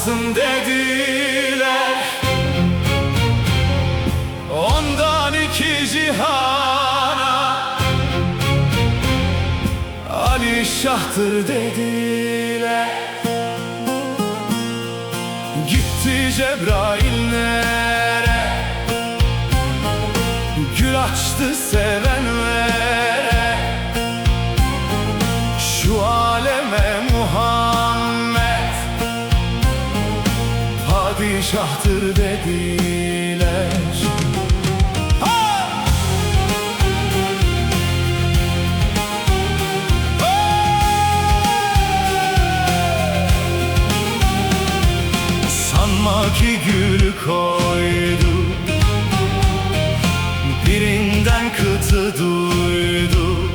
Şahsın dediler, ondan iki cihana Ali Şah'tır dediler. Gitti Cebrail'lere, gül açtı sevenlere. Şu aleme Muhammed padişahtır dediler. Sanma ki gül koydu, birinden kıtı duydu.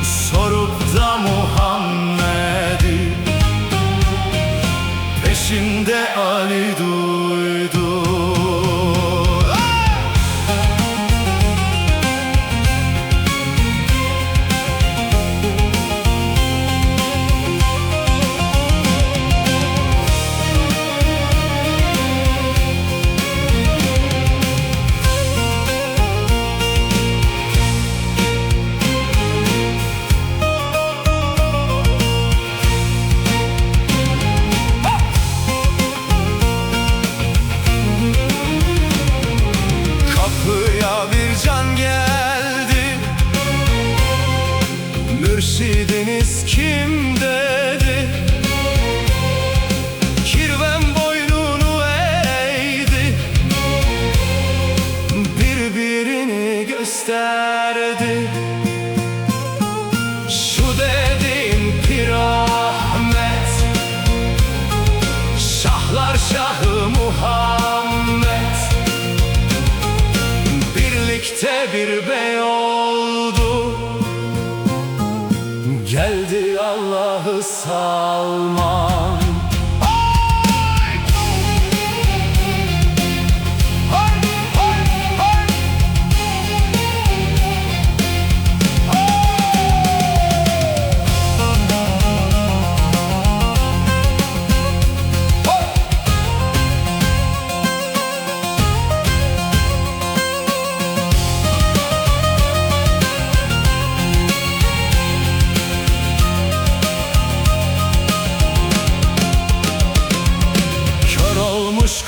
Sorup da Muhammed'i peşinde Ali duydu. Can geldi, mürşidiniz kim dedi. Kirven boynunu eğdi, birbirini gösterdi. Şu dediğin Pir Ahmet, şahlar şahı Muhammed. Birlikte bir bey oldu, geldi Allah'ı Salman.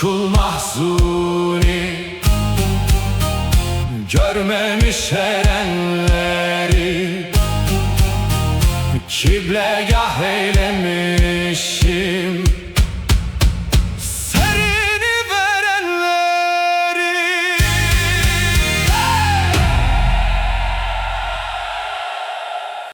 Kul mahzuni görmemiş erenleri, kiblegah eylemiş